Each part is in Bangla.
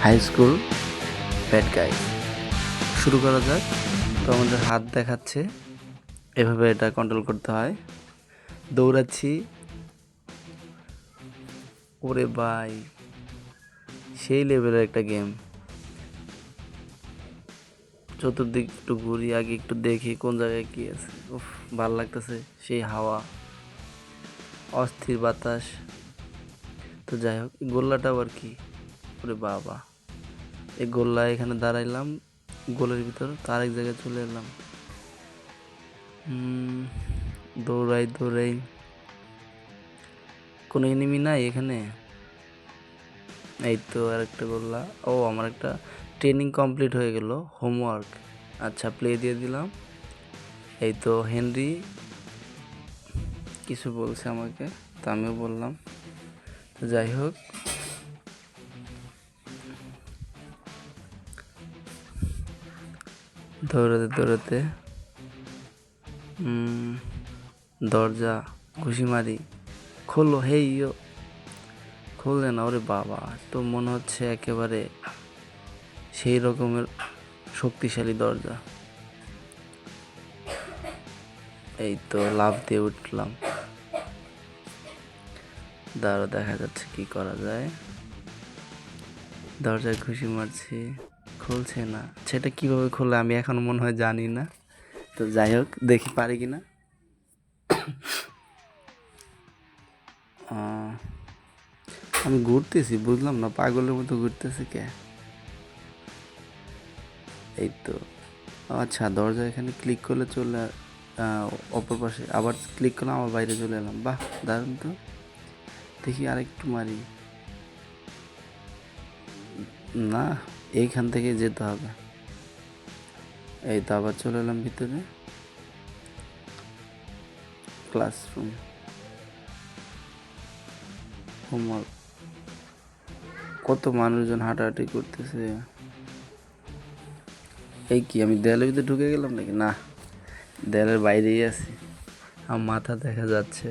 High school bad guys. শুরু করা যাক। তো আমাদের হাত দেখাচ্ছে, এভাবে এটা কন্ট্রোল করতে হয়। দৌড়াচ্ছি, ওরে ভাই সেই লেভেলের একটা গেম। চতুর্দিক একটু ঘুরি, আগে একটু দেখি কোন জায়গায় কি আছে। উফ, ভাল লাগতেছে, সেই হাওয়া, অস্থির বাতাস। তো যাই হোক, এই গোল্লাটা আবার কি? ওরে বাবা, এই গোল্লা এখানে দাঁড়াইলাম গোলের ভিতর, তো আরেক জায়গায় চলে এলাম। দৌড়াই দৌড়াই, কোনো এনিমি নাই এখানে। এই তো আর একটা গোল্লা। ও, আমার একটা ট্রেনিং কমপ্লিট হয়ে গেল, হোমওয়ার্ক। আচ্ছা, প্লে দিয়ে দিলাম। এই তো হেনরি কিছু বলছে আমাকে, তা আমিও বললাম। তো যাই হোক, দৌড়াতে দৌড়াতে দরজা ঘুষি মারি, খোলো, হেই ইয়ো, খুললে না। ওরে বাবা, তো মনে হচ্ছে একেবারে সেই রকমের শক্তিশালী দরজা। এই তো লাফ দিয়ে উঠলাম। দাঁড়া, দেখা যাচ্ছে কি করা যায়। দরজায় ঘুষি মারছি, খুলছে না। সেটা কিভাবে খুলে আমি এখন মনে হয় জানি না। তো যাই হোক, দেখি পারি কিনা। আমি ঘুরতেছি, বুঝলাম না, পাগলের মতো ঘুরতেছে কে। এই তো, আচ্ছা, দরজা এখানে ক্লিক করলে চলে, অপর পাশে আবার ক্লিক করলাম, আবার বাইরে চলে এলাম। বাহ, দারুণ তো। দেখি আরেকটু মারি। না, এইখান থেকে যেতে হবে। এই তো আবার চলে এলাম ভিতরে। Classroom, homework. কত মানুষজন হাঁটাহাঁটি করতেছে। এই কি, আমি দেয়ালের ভিতরে ঢুকে গেলাম নাকি? না, দেয়ালের বাইরেই আছি। আমার মাথা দেখা যাচ্ছে।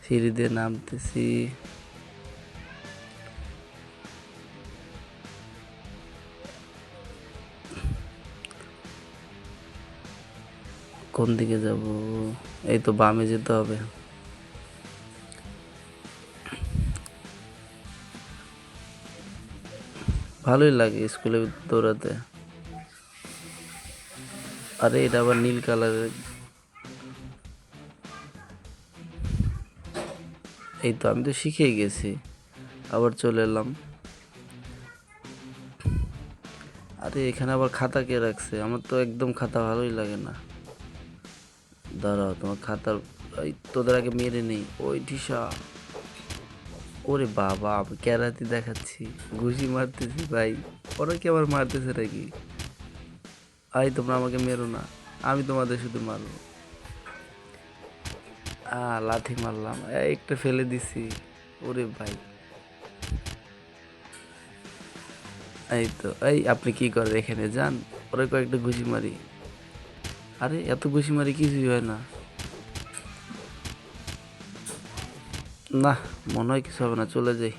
সিঁড়ি দিয়ে নামতেছি। কোন দিকে যাব? এই তো বামে যেতে হবে। ভালোই লাগে স্কুলে দৌড়াতে। আরে, এটা আবার নীল কালারের। এই তো, আমি তো শিখেই গেছি। আবার চলে এলাম। আরে, এখানে আবার খাতা কে রাখছে? আমার তো একদম খাতা ভালোই লাগে না। দাঁড়াও, তোমার খাতার, এই তোদের আগে মেরে নেই। ওই টিসা, ওরে বাবা, আমি ক্যারাতি দেখাচ্ছি, ঘুষি মারতেছি ভাই। ওরা কি আবার মারতেছে নাকি? আই, তোমরা আমাকে মেরো না, আমি তোমাদের শুধু মারবো। লাথি মারলাম, একটা ফেলে দিছি। ওরে ভাই, এই তো। এই, আপনি কি করেন এখানে? যান, ওরে কয়েকটা ঘুষি মারি। আরে, এত ঘুষি মারি কিছুই হয় না। না, মনে হয় কিছু হবে না, চলে যাই।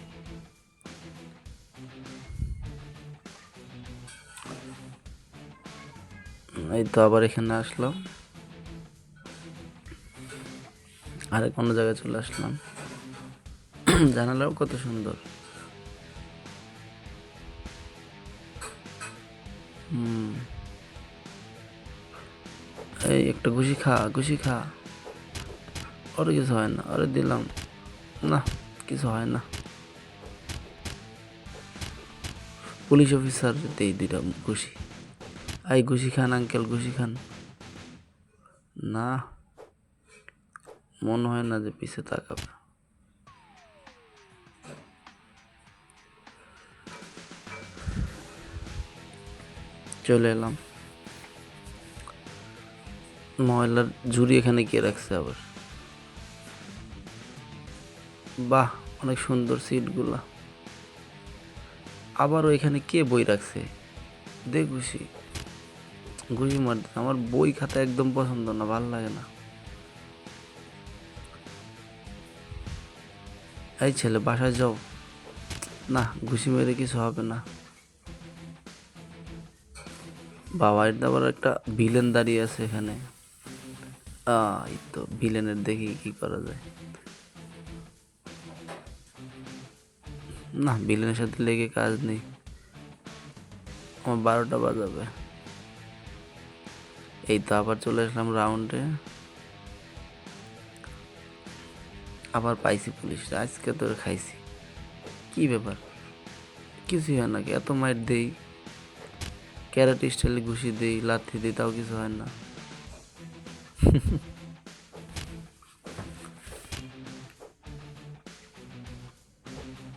এই তো আবার এখানে আসলাম, আরেক অন্য জায়গায় চলে আসলাম। জানালাও কত সুন্দর। এই একটা ঘুষি খা, ঘুষি খা। ওরে কিছু হয় না, ওরে দিলাম। না, কিছু হয় না। পুলিশ অফিসার দেই দুইটা ঘুষি। এই ঘুষি খান আঙ্কেল, ঘুষি খান। না, মনে হয় না যে পিছে তাকাবে। চলে এলাম। ময়লার ঝুড়ি এখানে কে রাখছে আবার? বাহ, অনেক সুন্দর সিটগুলা। আবার এখানে কে বই রাখছে? দে ঘুষি, ঘুষি মার। আমার বই খাতা একদম পছন্দ না, ভাল লাগে না। এই ছেলে বাসায় যাও। না, ঘুষি মেরে কিছু হবে না। বাবা, এটা আবার একটা ভিলেন দাঁড়িয়ে আছে এখানে। এই তো ভিলেনের দেখি কি করা যায়। না, ভিলেনের সাথে লেগে কাজ নেই, আমার 12টা বাজাবে। এই তো আবার চলে আসলাম রাউন্ডে। আবার পাইছি পুলিশ, আজকে তোর খাইছি। কি ব্যাপার, কিছুই হয় নাকি? এত মাইট দেই, ক্যারেট স্টাইলে ঘুষি দিই, লাথি দিই, তাও কিছু হয় না।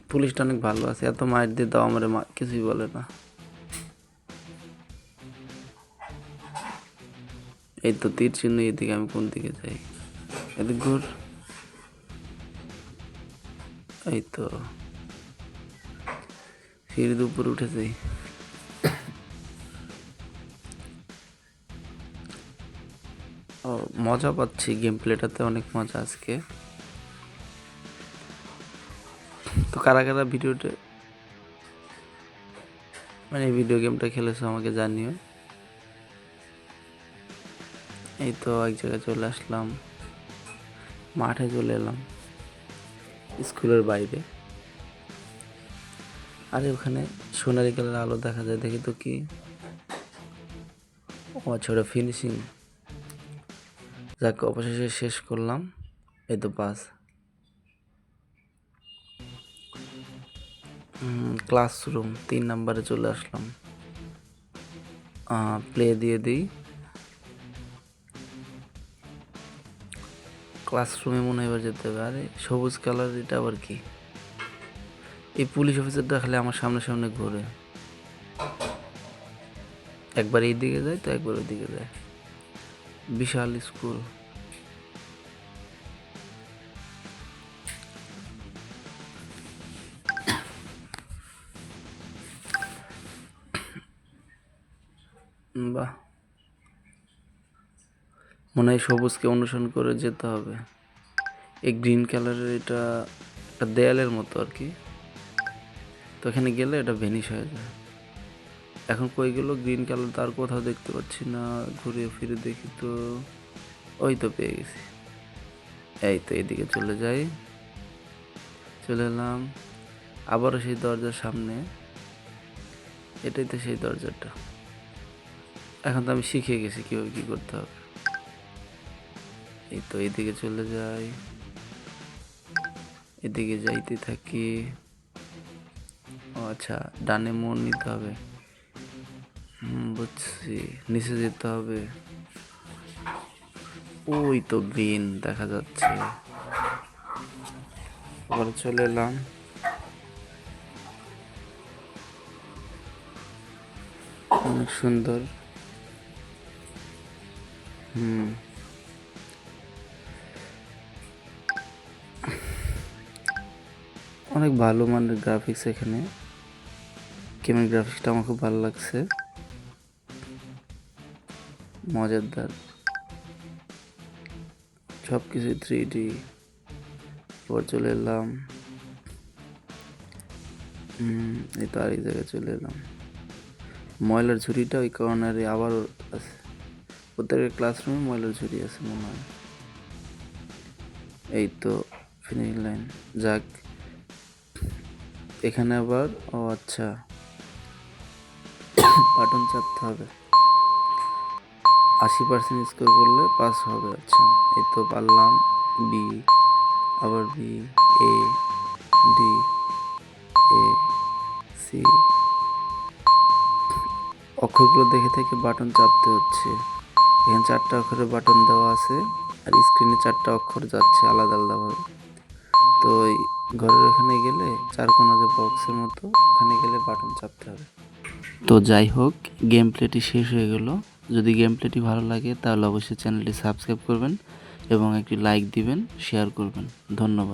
পুলিশটা অনেক ভালো আছে, এত মাইট দিয়ে তাও আমার কিছুই বলে না। এই তো তীর চিহ্ন, এদিকে আমি কোন দিকে যাই? এদিক ঘুর। এই তো সিঁড়ির উপরে উঠে যাই। ও, মজা পাচ্ছি, গেম প্লেটাতে অনেক মজা আজকে। তো কারা কারা ভিডিওটা মানে ভিডিও গেমটা খেলেছো আমাকে জানিও। এই তো এক জায়গায় চলে আসলাম, মাঠে চলে এলাম, স্কুলের বাইরে। আরে ওখানে সোনালি কালার আলো দেখা যায়, দেখি তো কি। ও আচ্ছা, ওটা ফিনিশিং। যাক, অবশেষে শেষ করলাম। এই তো পাস। ক্লাসরুম 3 নাম্বারে চলে আসলাম। প্লে দিয়ে দিই। ক্লাসরুমে মনে হয় এবার যেতে হবে। আরে সবুজ কালার, এটা আবার কি? এই পুলিশ অফিসারটা খালি আমার সামনে সামনে ঘোরে, একবার এই দিকে যায় তো একবার ওই দিকে যায়। বিশাল স্কুল। বাহ, মনে হয় সবুজকে অনুসরণ করে যেতে হবে। এই গ্রিন কালারের এটা একটা দেয়ালের মতো আর কি, তো এখানে গেলে এটা ভেনিশ হয়ে যায়। এখন কই গেল গ্রিন কালার? তার কোথাও দেখতে পাচ্ছি না, ঘুরে ফিরে দেখি তো। ওই তো পেয়ে গেছি। এই তো এদিকে চলে যাই। চলে এলাম আবারও সেই দরজার সামনে। এটাই তো সেই দরজাটা। এখন তো আমি শিখে গেছি কীভাবে কী করতে হবে। এই তো এদিকে চলে যাই, এদিকে যাইতে থাকি। ও আচ্ছা, ডানে মোড় নিতে হবে। বুঝছি, নিচে যেতে হবে। ওই তো গ্রিন দেখা যাচ্ছে। আবার চলে এলাম। অনেক সুন্দর। অনেক ভালো মানের গ্রাফিক্স এখানে। গেমের গ্রাফিক্সটা আমার খুব ভালো লাগছে, মজাদার। সব কিছু 3D। পর চলে এলাম। এই তো আরেক জায়গায় চলে এলাম। ময়লার ঝুড়িটা ওই কর্নারে আবারও আছে। প্রত্যেকের ক্লাসরুমে ময়লার ঝুড়ি আছে মনে হয়। এই তো ফিনিশিং লাইন। যাক, এখানে আবার ও আচ্ছা, বাটন চাপতে হবে। 80% স্কোর করলে পাস হবে। আচ্ছা, এই তো পারলাম। বি, আবার বি, এ, ডি, এ, সি। অক্ষরগুলো দেখে থেকে বাটন চাপতে হচ্ছে। এখানে 4টা অক্ষরের বাটন দেওয়া আছে, আর স্ক্রিনে 4টা অক্ষর যাচ্ছে আলাদা আলাদাভাবে। তো ওই ঘরের ওখানে গেলে 4 কোণা যে বক্সের মতো, ওখানে গেলে বাটন চাপতে হবে। তো যাই হোক, গেম প্লেটি শেষ হয়ে গেল। যদি গেম প্লেটি ভালো লাগে তাহলে অবশ্যই চ্যানেলটি সাবস্ক্রাইব করবেন এবং একটি লাইক দিবেন, শেয়ার করবেন। ধন্যবাদ।